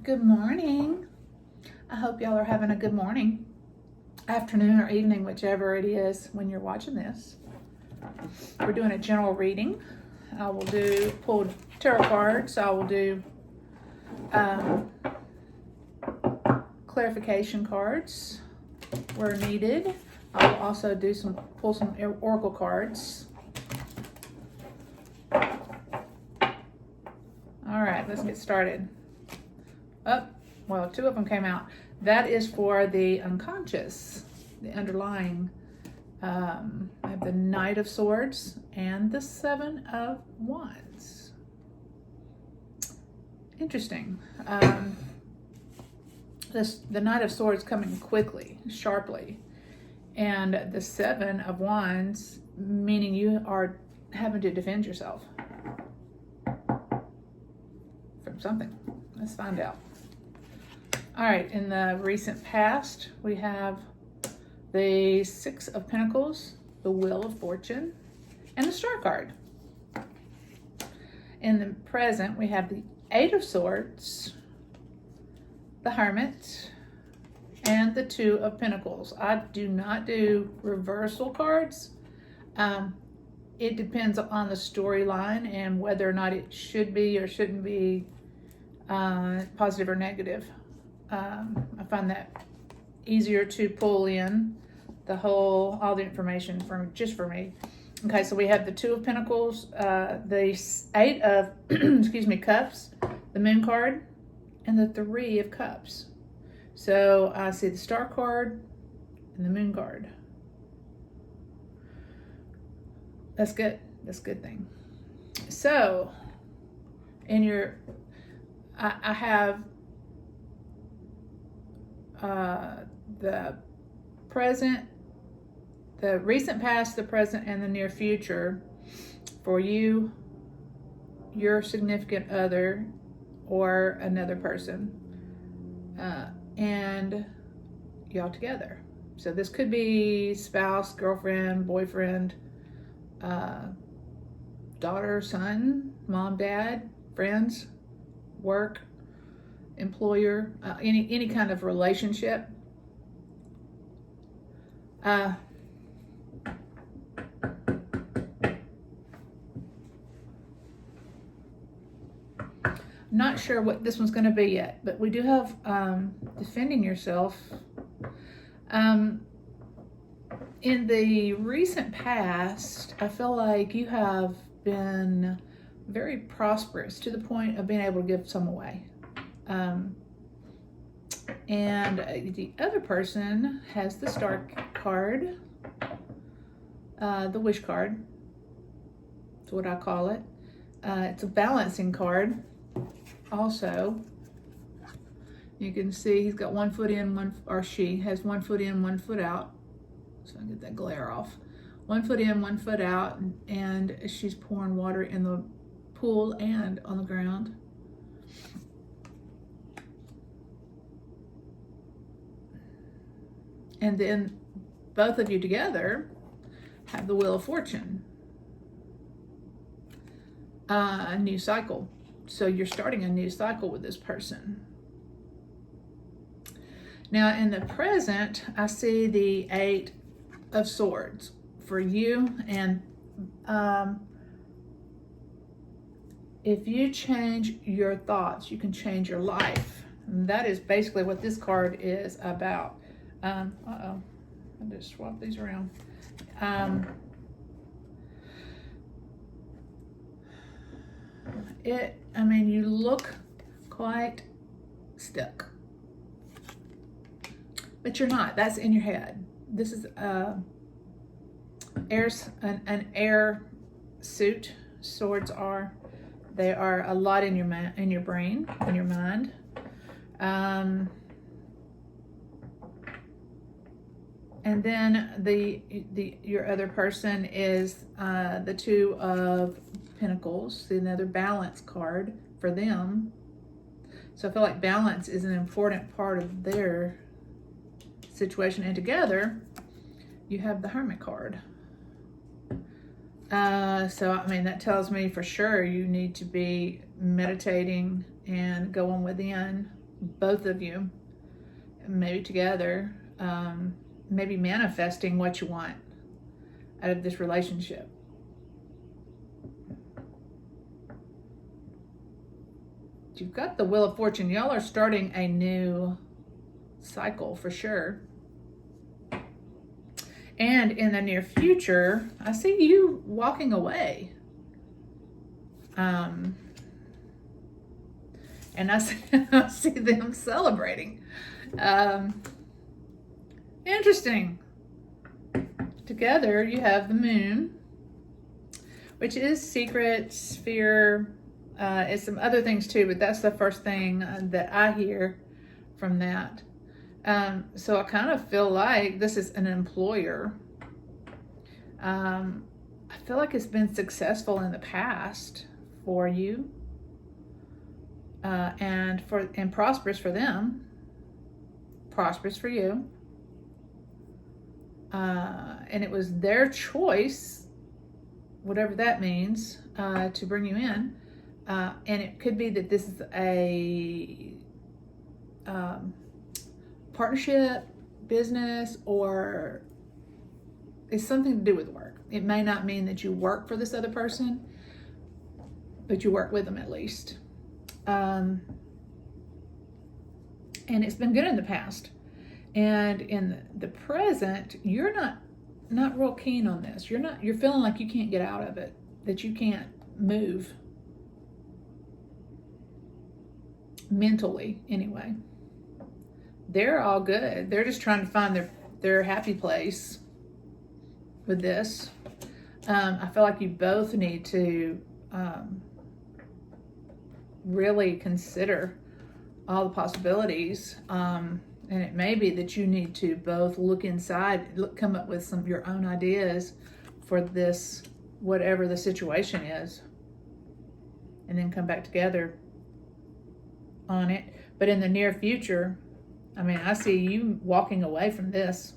Good morning. I hope y'all are having a good morning, afternoon, or evening, whichever it is when you're watching this. We're doing a general reading. I will pull tarot cards. I will do clarification cards where needed. I will also pull some oracle cards. All right, let's get started. Well, two of them came out. That is for the unconscious, the underlying. I have the Knight of Swords and the Seven of Wands. Interesting. The Knight of Swords coming quickly, sharply, and the Seven of Wands meaning you are having to defend yourself from something. Let's find out. All right, in the recent past, we have the Six of Pentacles, the Wheel of Fortune, and the Star card. In the present, we have the Eight of Swords, the Hermit, and the Two of Pentacles. I do not do reversal cards. It depends on the storyline and whether or not it should be or shouldn't be positive or negative. I find that easier to pull in all the information just for me. Okay, so we have the Two of Pentacles, the Eight of Cups, the Moon card, and the Three of Cups. So I see the Star card and the Moon card. That's good. That's a good thing. So I have the present, the recent past, the present, and the near future for you, your significant other, or another person, and y'all together. So this could be spouse, girlfriend, boyfriend, daughter, son, mom, dad, friends, work, employer, any kind of relationship. Not sure what this one's going to be yet, but we do have defending yourself. In the recent past, I feel like you have been very prosperous to the point of being able to give some away. And the other person has the Star card, the Wish card. That's what I call it. It's a balancing card. Also, you can see he's got one foot in, she has 1 foot in, 1 foot out. So I get that glare off. 1 foot in, 1 foot out, and she's pouring water in the pool and on the ground. And then both of you together have the Wheel of Fortune. A new cycle. So you're starting a new cycle with this person. Now in the present, I see the Eight of Swords for you. And if you change your thoughts, you can change your life. And that is basically what this card is about. I just swapped these around. You look quite stuck, but you're not. That's in your head. This is an air suit. Swords they are a lot in your brain, in your mind. And then your other person is the Two of Pentacles, another balance card for them. So I feel like balance is an important part of their situation. And together, you have the Hermit card. That tells me for sure you need to be meditating and going within both of you, maybe together, maybe manifesting what you want out of this relationship. You've got the Wheel of Fortune. Y'all are starting a new cycle for sure. And in the near future, I see you walking away. And I see them celebrating. Interesting. Together, you have the Moon, which is secrets, fear. It's some other things too, but that's the first thing that I hear from that. So I kind of feel like this is an employer. I feel like it's been successful in the past for you, and prosperous for them, prosperous for you. And it was their choice, whatever that means, to bring you in. And it could be that this is a partnership, business, or it's something to do with work. It may not mean that you work for this other person, but you work with them at least. And it's been good in the past. And in the present, you're not real keen on this. You're feeling like you can't get out of it, that you can't move. Mentally, anyway. They're all good. They're just trying to find their happy place with this. I feel like you both need to really consider all the possibilities. And it may be that you need to both look inside, come up with some of your own ideas for this, whatever the situation is, and then come back together on it. But in the near future, I mean, I see you walking away from this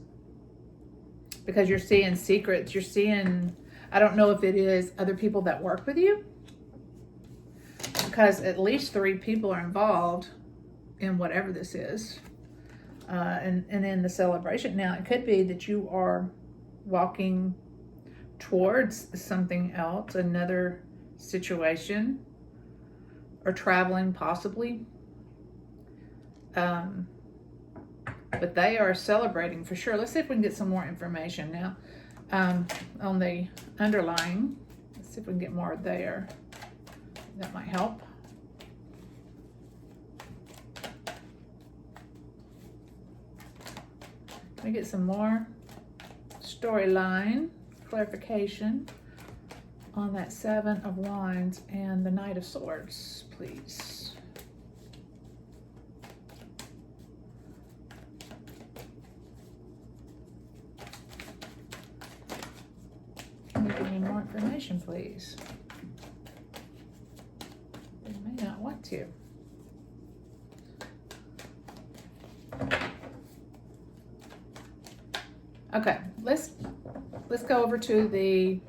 because you're seeing secrets. You're seeing, I don't know if it is other people that work with you, because at least 3 people are involved in whatever this is. And in the celebration. Now, it could be that you are walking towards something else, another situation, or traveling possibly. But they are celebrating for sure. Let's see if we can get some more information now on the underlying. Let's see if we can get more there. That might help. Can we get some more storyline clarification on that 7 of Wands and the Knight of Swords, please? Can you give me more information, please? They may not want to. Okay, let's go over to the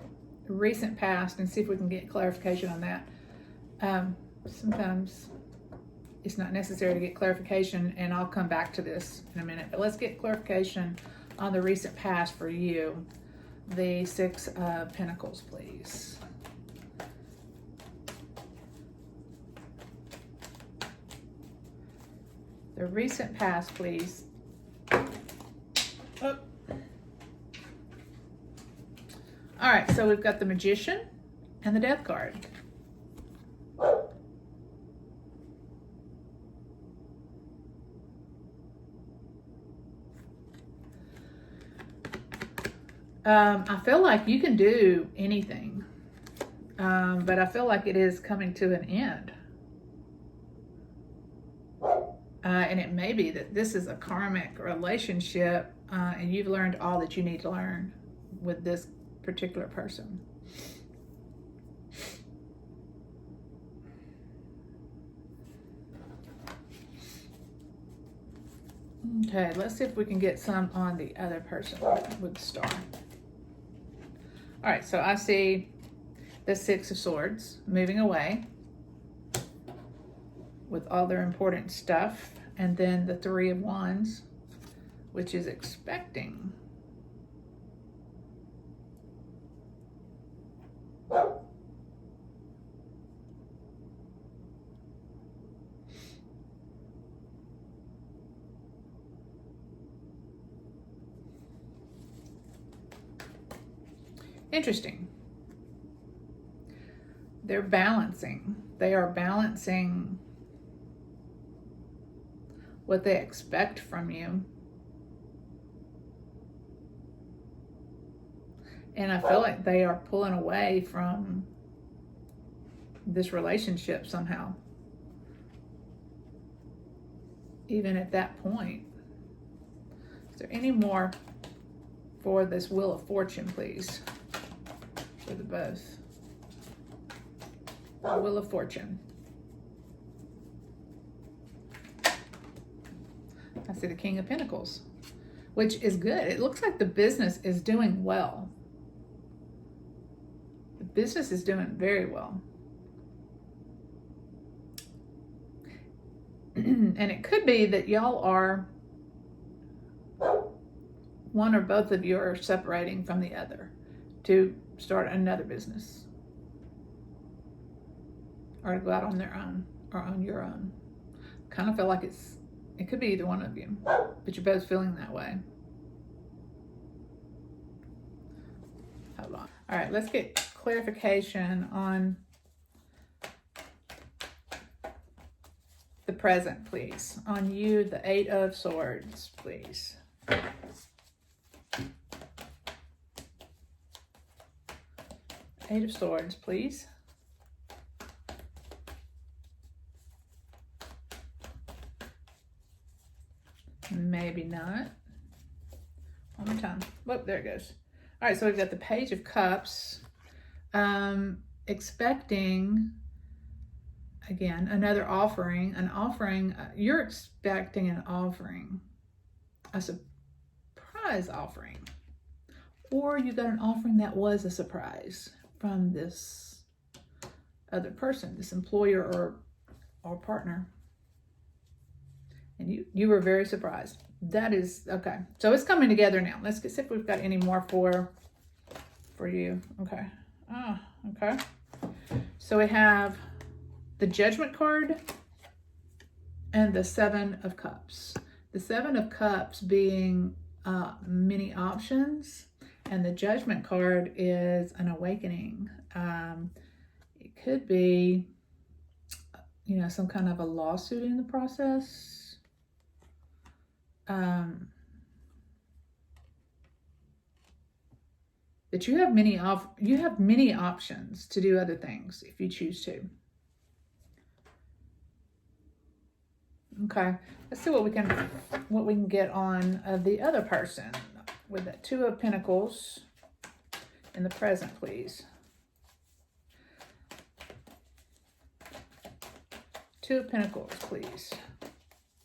recent past and see if we can get clarification on that. Sometimes it's not necessary to get clarification, and I'll come back to this in a minute. But let's get clarification on the recent past for you. The 6 of Pentacles, please. The recent past, please. Oh. All right, so we've got the Magician and the Death card. I feel like you can do anything, but I feel like it is coming to an end. And it may be that this is a karmic relationship, and you've learned all that you need to learn with this particular person. Okay, let's see if we can get some on the other person with the Star. All right, so I see the 6 of Swords moving away. with all their important stuff. And then the Three of Wands, which is expecting. Interesting. They're balancing. They are balancing what they expect from you. And I feel like they are pulling away from this relationship somehow. Even at that point. Is there any more for this Wheel of Fortune, please? For the both. The Wheel of Fortune. I see the King of Pentacles, which is good. It looks like the business is doing well. The business is doing very well. And it could be that y'all are, one or both of you are separating from the other to start another business. Or to go out on their own or on your own. Kind of feel like it could be either one of you, but you're both feeling that way. Hold on. All right, let's get clarification on the present, please. On you, the Eight of Swords, please. Eight of Swords, please. Maybe not. One more time. Whoop, there it goes. All right, so we've got the Page of Cups. Expecting, again, another offering. An offering, you're expecting an offering. A surprise offering. Or you got an offering that was a surprise from this other person, this employer or partner. And you were very surprised. That is, okay. So it's coming together now. Let's see if we've got any more for you. Okay. Ah, okay. So we have the Judgment card and the Seven of Cups. The Seven of Cups being many options, and the Judgment card is an awakening. It could be, some kind of a lawsuit in the process. That you have many options to do other things if you choose to. Okay, let's see what we can get on the other person with that Two of Pentacles in the present, please. Two of Pentacles, please,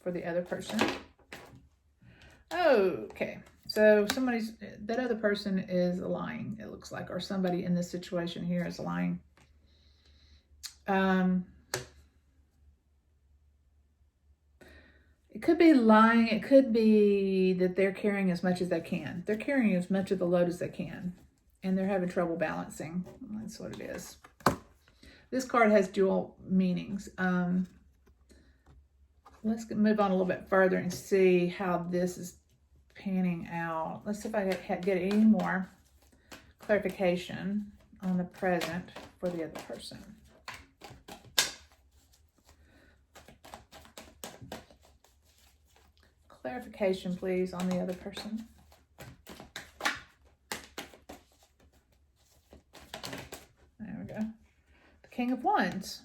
for the other person. Okay, so that other person is lying, it looks like, or somebody in this situation here is lying. It could be lying. It could be that they're carrying as much as they can. They're carrying as much of the load as they can, and they're having trouble balancing. That's what it is. This card has dual meanings. Let's move on a little bit further and see how this is panning out. Let's see if I get any more clarification on the present for the other person. Clarification, please, on the other person. There we go. The King of Wands.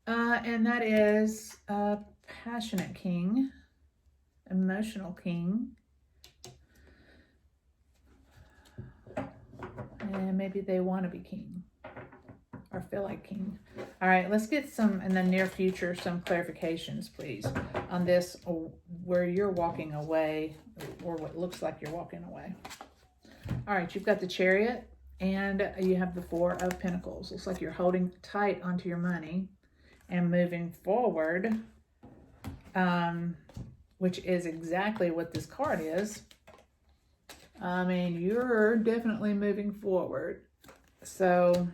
And that is a passionate king, emotional king. And maybe they want to be king or feel like king. All right, let's get some, in the near future, some clarifications, please, on this, where you're walking away, or what looks like you're walking away. All right, you've got the Chariot, and you have the Four of Pentacles. Looks like you're holding tight onto your money, and moving forward, which is exactly what this card is. I mean, you're definitely moving forward. So,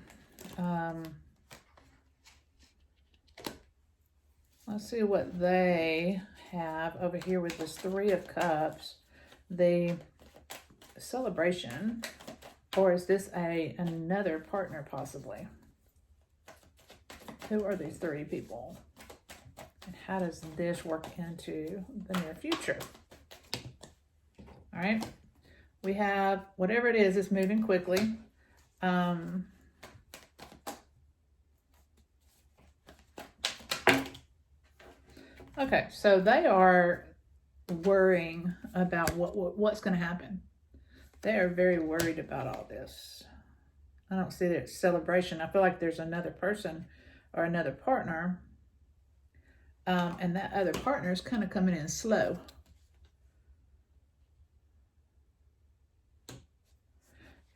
let's see what they have over here with this Three of Cups. The celebration, or is this another partner possibly? Who are these three people? And how does this work into the near future? All right. We have whatever it is, it's moving quickly. Okay, so they are worrying about what's going to happen. They are very worried about all this. I don't see that it's celebration. I feel like there's another person or another partner, and that other partner is kind of coming in slow.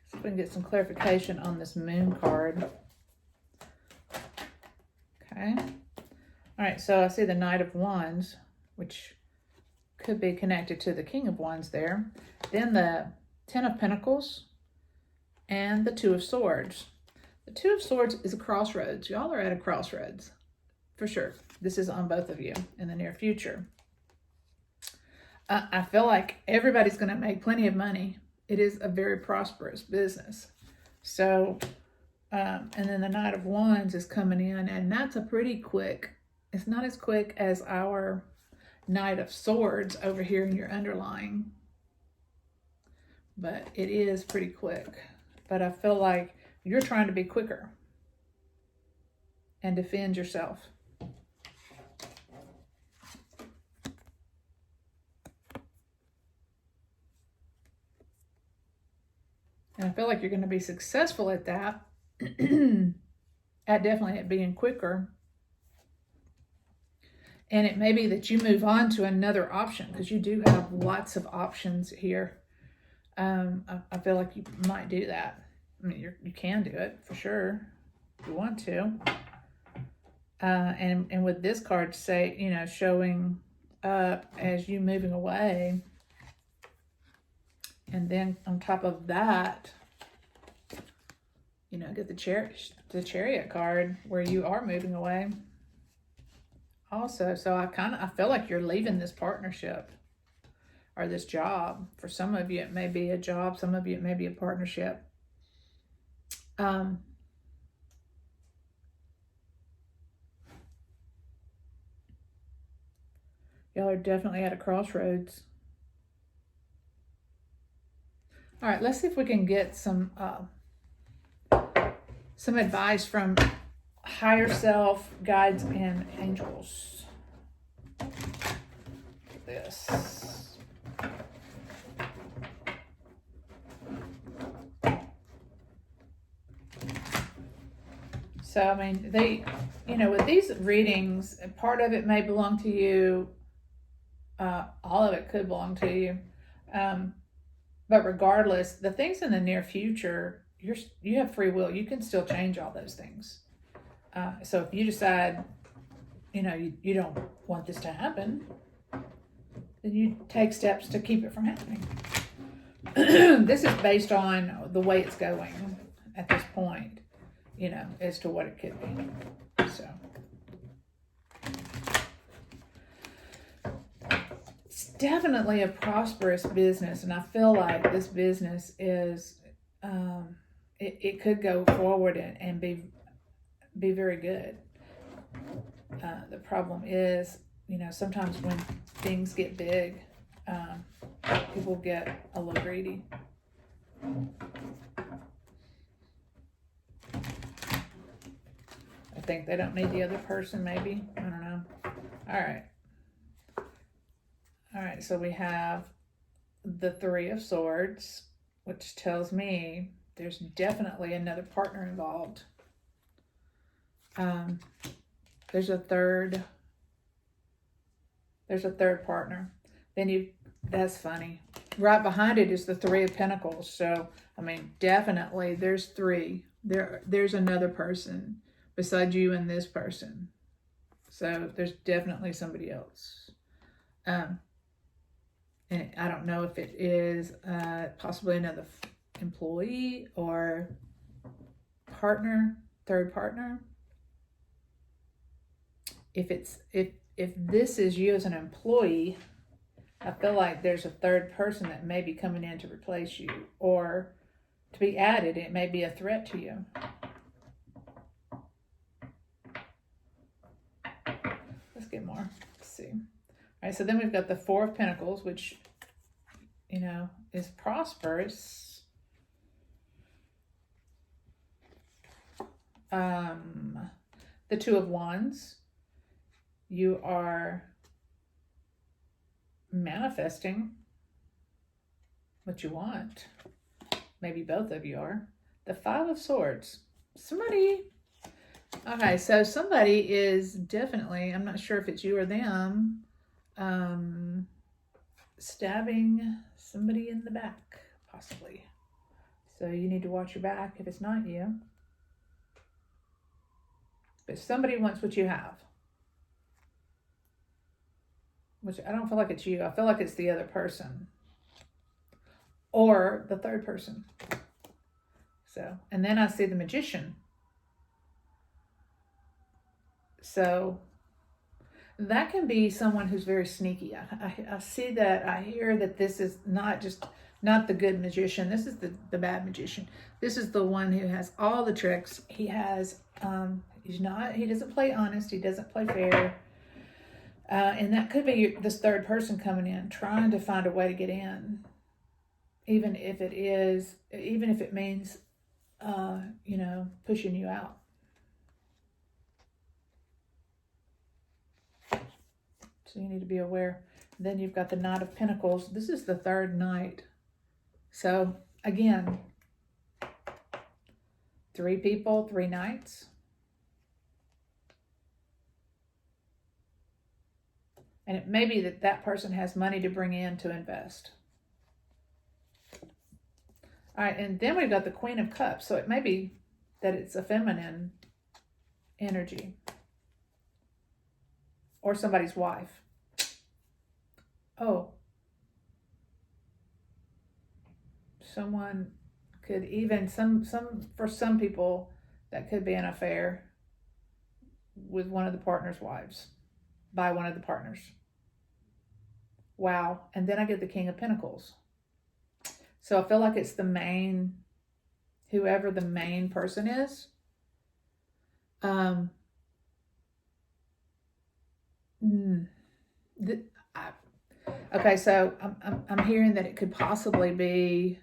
So we can get some clarification on this Moon card. Okay. All right, so I see the Knight of Wands, which could be connected to the King of Wands there. Then the Ten of Pentacles and the Two of Swords. The Two of Swords is a crossroads. Y'all are at a crossroads, for sure. This is on both of you in the near future. I feel like everybody's going to make plenty of money. It is a very prosperous business. So, and then the Knight of Wands is coming in, and that's a pretty quick. It's not as quick as our Knight of Swords over here in your underlying, but it is pretty quick. But I feel like you're trying to be quicker and defend yourself. And I feel like you're going to be successful at that, definitely at being quicker. And it may be that you move on to another option, because you do have lots of options here. I feel like you might do that. I mean, you can do it for sure if you want to. And with this card, say, you know, showing up as you moving away. And then on top of that, you know, get the Chariot card where you are moving away. Also, so I feel like you're leaving this partnership or this job. For some of you, it may be a job. Some of you, it may be a partnership. Y'all are definitely at a crossroads. All right, let's see if we can get some advice from higher self, guides, and angels. This. So, I mean, you know, with these readings, part of it may belong to you. All of it could belong to you. But regardless, the things in the near future, you have free will. You can still change all those things. So if you decide, you know, you don't want this to happen, then you take steps to keep it from happening. This is based on the way it's going at this point, you know, as to what it could be. So it's definitely a prosperous business, and I feel like this business is, it could go forward and be very good. The problem is, you know, sometimes when things get big, people get a little greedy. I think they don't need the other person, maybe. I don't know. All right, so we have the Three of Swords, which tells me there's definitely another partner involved. There's a third partner. Then that's funny. Right behind it is the Three of Pentacles. So, I mean, definitely there's three. There's another person beside you and this person. So there's definitely somebody else. And I don't know if it is possibly another employee or partner, third partner. If this is you as an employee, I feel like there's a third person that may be coming in to replace you or to be added. It may be a threat to you. Let's get more. Let's see. All right, so then we've got the Four of Pentacles, which, is prosperous. The Two of Wands. You are manifesting what you want. Maybe both of you are. The Five of Swords. Okay, so somebody is definitely, I'm not sure if it's you or them, stabbing somebody in the back, possibly. So you need to watch your back if it's not you. But somebody wants what you have. Which I don't feel like it's you. I feel like it's the other person. Or the third person. So, and then I see the Magician. So that can be someone who's very sneaky. I see that. I hear that this is not the good magician. This is the bad magician. This is the one who has all the tricks. He has, he doesn't play honest. He doesn't play fair. And that could be this third person coming in, trying to find a way to get in. Even if it means, pushing you out. So you need to be aware. Then you've got the Knight of Pentacles. This is the third night. So again, 3 people, 3 nights. And it may be that person has money to bring in to invest. All right, and then we've got the Queen of Cups. So it may be that it's a feminine energy. Or somebody's wife. Oh. Someone could even, for some people, that could be an affair with one of the partner's wives. By one of the partners. Wow. And then I get the King of Pentacles. So I feel like it's whoever the main person is. Okay, so I'm hearing that it could possibly be,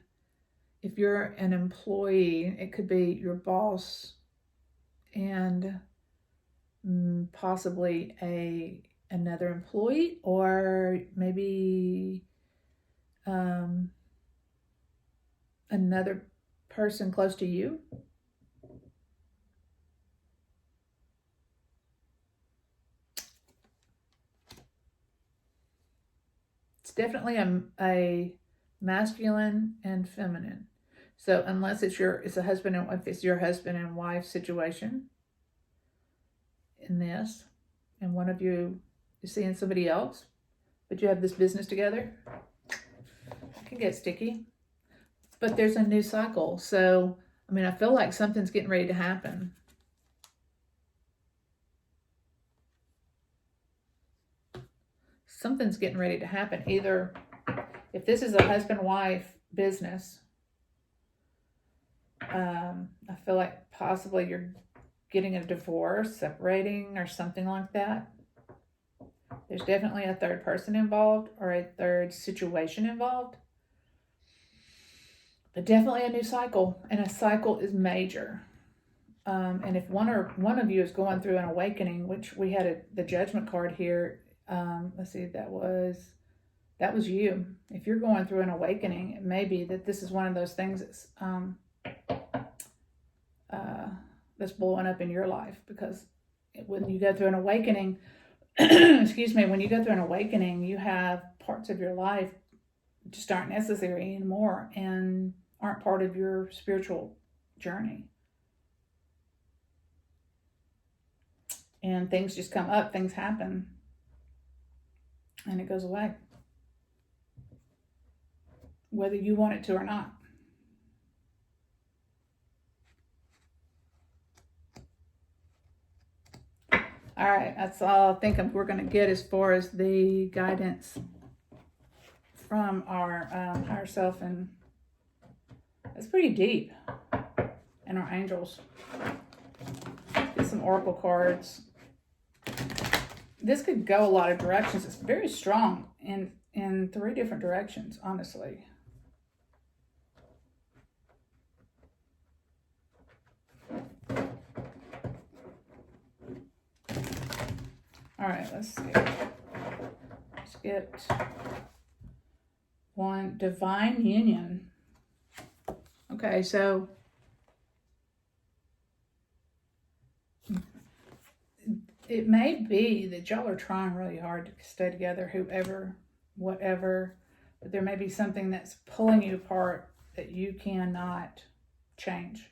if you're an employee, it could be your boss and possibly another employee, or maybe another person close to you. It's definitely a masculine and feminine. So unless it's a husband and wife, it's your husband and wife situation in this, and one of you is seeing somebody else, but you have this business together, it can get sticky. But there's a new cycle. So, I feel like something's getting ready to happen. Something's getting ready to happen. Either, if this is a husband-wife business, I feel like possibly you're getting a divorce, separating, or something like that. There's definitely a third person involved or a third situation involved. But definitely a new cycle, and a cycle is major. And if one of you is going through an awakening, which we had the Judgment card here. Let's see, that was you. If you're going through an awakening, it may be that this is one of those things that's blowing up in your life, because when you go through an awakening, when you go through an awakening, you have parts of your life just aren't necessary anymore and aren't part of your spiritual journey. And things just come up, things happen, and it goes away, whether you want it to or not. All right, that's all I think we're going to get as far as the guidance from our higher self, and it's pretty deep. And our angels. Let's get some oracle cards. This could go a lot of directions. It's very strong in 3 different directions, honestly. All right, let's see. Let's get one, divine union. Okay, so it may be that y'all are trying really hard to stay together, whoever, whatever, but there may be something that's pulling you apart that you cannot change.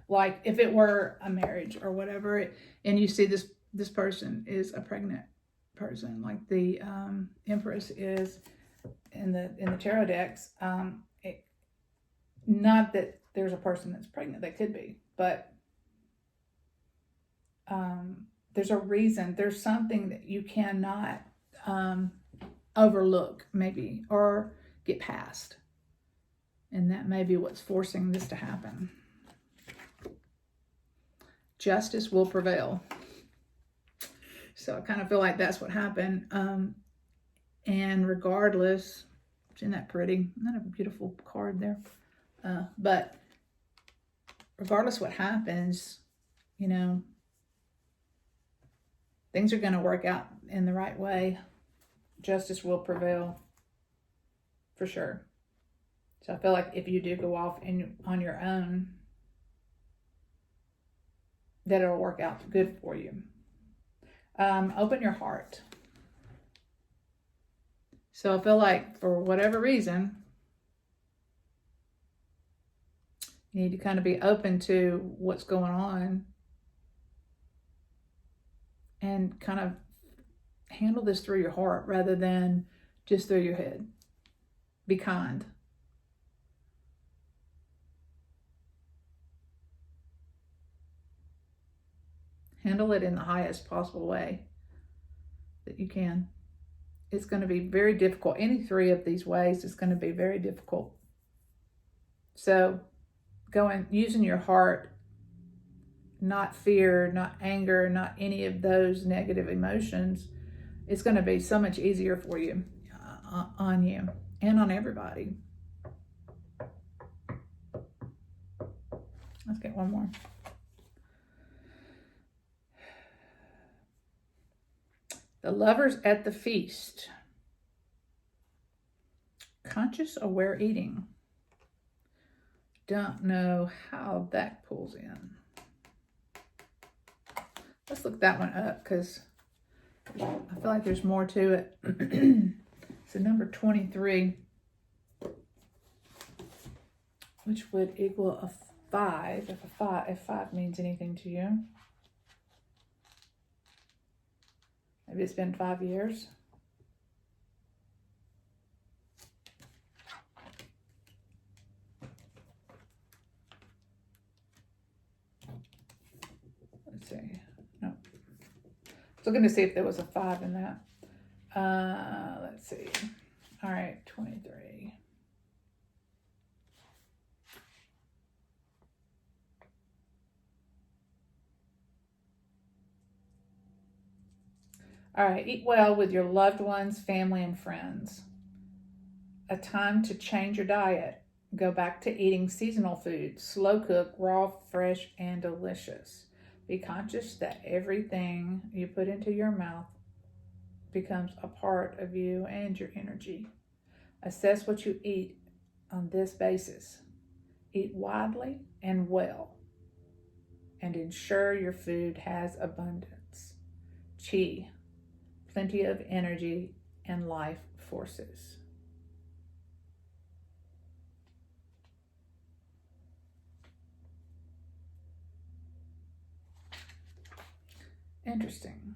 Like if it were a marriage or whatever, and you see this person is a pregnant person, like the Empress is in the tarot decks. Not that there's a person that's pregnant, they could be, but there's a reason. There's something that you cannot overlook, maybe, or get past, and that may be what's forcing this to happen. Justice will prevail. So I kind of feel like that's what happened. And regardless, isn't that pretty? Isn't that a beautiful card there? But regardless what happens, you know, things are going to work out in the right way. Justice will prevail for sure. So I feel like if you do go off on your own, that it'll work out good for you. Open your heart. So I feel like for whatever reason, you need to kind of be open to what's going on and kind of handle this through your heart rather than just through your head. Be kind. Handle it in the highest possible way that you can. It's going to be very difficult. Any 3 of these ways is going to be very difficult. So using your heart, not fear, not anger, not any of those negative emotions, it's going to be so much easier for you, on you and on everybody. Let's get one more. The Lovers at the Feast. Conscious aware eating. Don't know how that pulls in. Let's look that one up because I feel like there's more to it. So number 23, which would equal a 5, if 5 means anything to you. Maybe it's been 5 years. Let's see. No. Looking to see if there was a 5 in that. Let's see. All right, 23. All right, eat well with your loved ones, family, and friends. A time to change your diet. Go back to eating seasonal food, slow cook, raw, fresh, and delicious. Be conscious that everything you put into your mouth becomes a part of you and your energy. Assess what you eat on this basis. Eat widely and well, and ensure your food has abundance, chi, plenty of energy, and life forces. Interesting.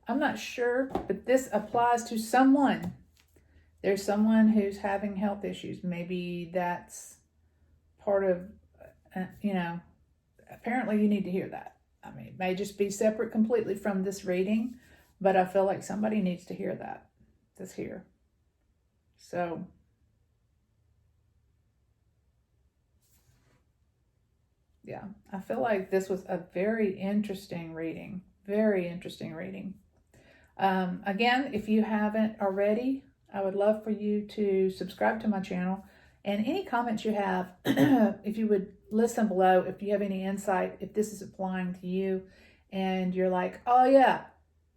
I'm not sure, but this applies to someone. There's someone who's having health issues. Maybe that's part of, apparently you need to hear that. I mean, it may just be separate completely from this reading, but I feel like somebody needs to hear that. This here. So, yeah, I feel like this was a very interesting reading. Very interesting reading. Again, if you haven't already, I would love for you to subscribe to my channel, and any comments you have, if you would list them below, if you have any insight, if this is applying to you and you're like, oh yeah,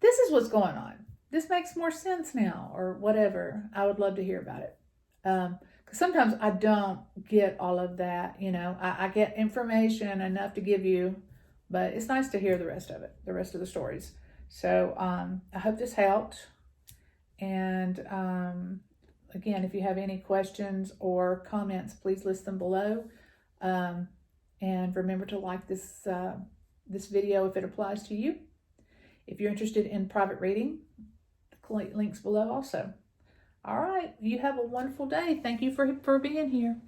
this is what's going on. This makes more sense now, or whatever. I would love to hear about it. Because sometimes I don't get all of that, I get information enough to give you, but it's nice to hear the rest of it, the rest of the stories. So I hope this helped. And again, if you have any questions or comments, please list them below. And remember to like this video if it applies to you. If you're interested in private reading, the link's below also. All right, you have a wonderful day. Thank you for being here.